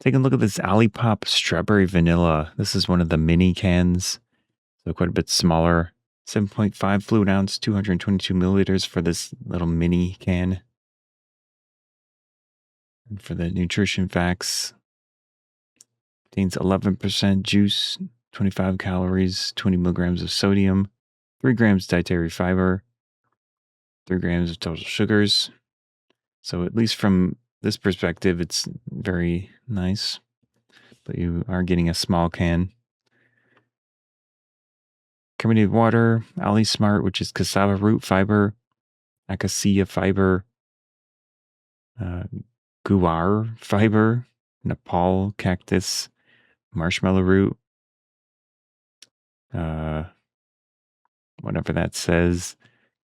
Take a look at this Olipop Strawberry Vanilla. This is one of the mini cans, so quite a bit smaller. 7.5 fluid ounce, 222 milliliters for this little mini can. And for the nutrition facts, contains 11% juice, 25 calories, 20 milligrams of sodium, 3 grams dietary fiber, 3 grams of total sugars. So at least from this perspective, it's very nice. But you are getting a small can. Carbonated water, Ali Smart, which is cassava root fiber, acacia fiber, uh, guar fiber, Nepal cactus, marshmallow root, uh, whatever that says,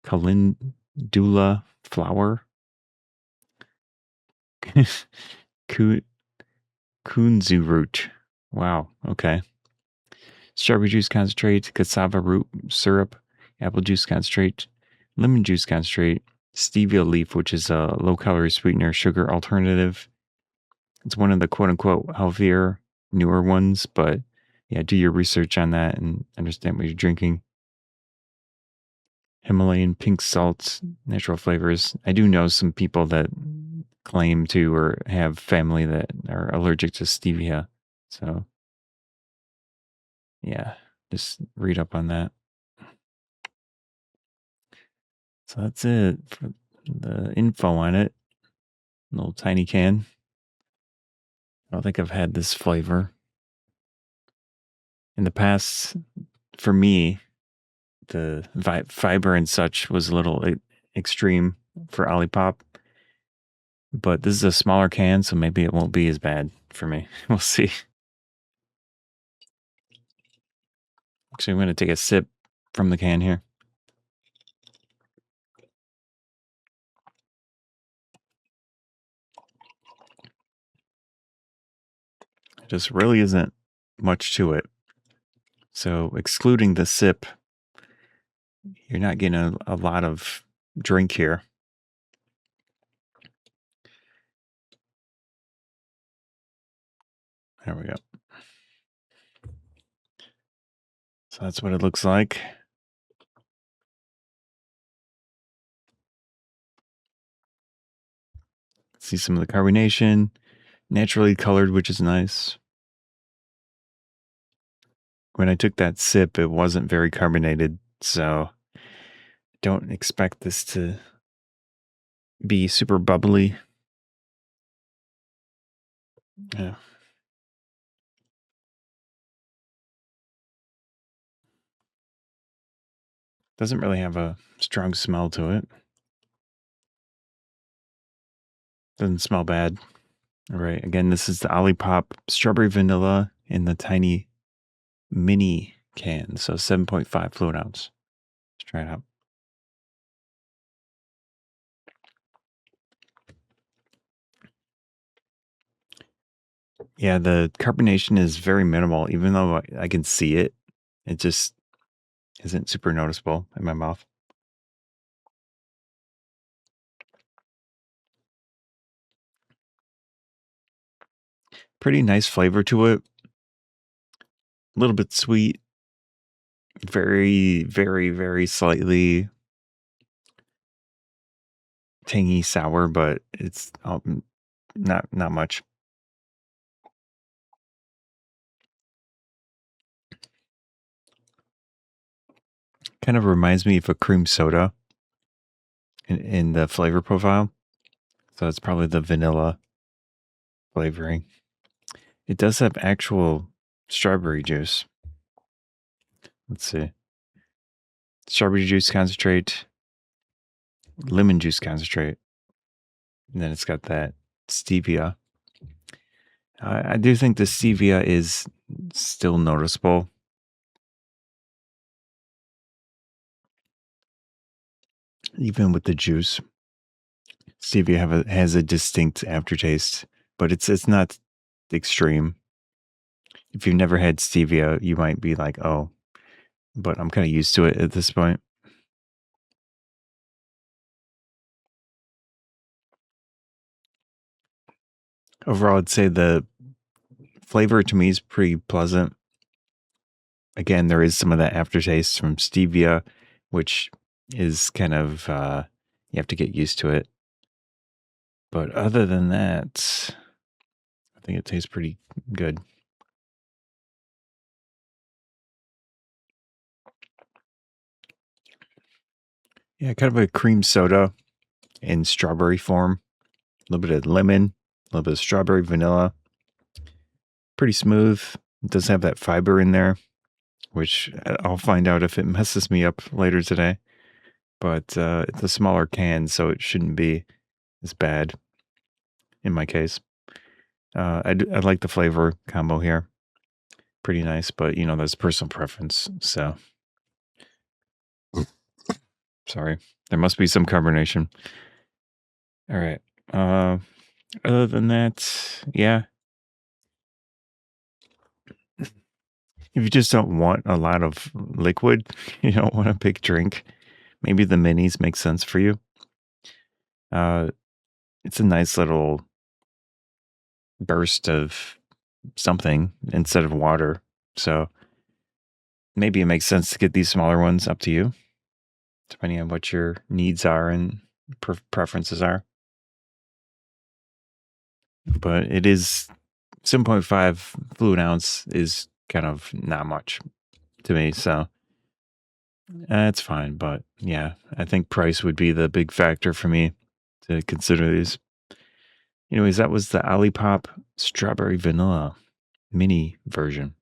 calendula flower, kunzu root. Wow, okay. Strawberry juice concentrate, cassava root syrup, apple juice concentrate, lemon juice concentrate, stevia leaf, which is a low-calorie sweetener sugar alternative. It's one of the quote-unquote healthier, newer ones, but yeah, do your research on that and understand what you're drinking. Himalayan pink salt, natural flavors. I do know some people that claim to or have family that are allergic to stevia. So yeah, just read up on that. So that's it for the info on it. Little tiny can. I don't think I've had this flavor. In the past, for me, the fiber and such was a little extreme for Olipop. But this is a smaller can, so maybe it won't be as bad for me. We'll see. Actually, I'm going to take a sip from the can here. It just really isn't much to it. So, excluding the sip, you're not getting a lot of drink here. There we go. So that's what it looks like. See some of the carbonation, naturally colored, which is nice. When I took that sip, it wasn't very carbonated, so don't expect this to be super bubbly. Yeah. Doesn't really have a strong smell to it. Doesn't smell bad. All right. Again, this is the Olipop Strawberry Vanilla in the tiny mini can. So 7.5 fluid ounce. Let's try it out. Yeah, the carbonation is very minimal. Even though I can see it, it just isn't super noticeable in my mouth. Pretty nice flavor to it. A little bit sweet. Very, very, very slightly tangy sour, but it's not much. Kind of reminds me of a cream soda in the flavor profile. So it's probably the vanilla flavoring. It does have actual strawberry juice. Let's see. Strawberry juice concentrate, lemon juice concentrate. And then it's got that stevia. I do think the stevia is still noticeable. Even with the juice. Stevia has a distinct aftertaste, but it's not extreme. If you've never had stevia, you might be like, oh, but I'm kind of used to it at this point. Overall, I'd say the Flavor to me is pretty pleasant. Again, there is some of that aftertaste from stevia, which is kind of, you have to get used to it. But other than that, I think it tastes pretty good. Yeah, kind of a cream soda in strawberry form. A little bit of lemon, a little bit of strawberry, vanilla. Pretty smooth. It does have that fiber in there, which I'll find out if it messes me up later today. But it's a smaller can, so it shouldn't be as bad in my case. I like the flavor combo here. Pretty nice, but that's personal preference. So sorry. There must be some carbonation. All right. Uh, Other than that, yeah. If you just don't want a lot of liquid, you don't want a big drink, maybe the minis make sense for you. Uh, it's a nice little burst of something instead of water. So maybe it makes sense to get these smaller ones, up to you, depending on what your needs are and preferences are. But it is 7.5 fluid ounce is kind of not much to me. So it's fine. But yeah, I think price would be the big factor for me to consider these. Anyways, that was the Olipop strawberry vanilla mini version.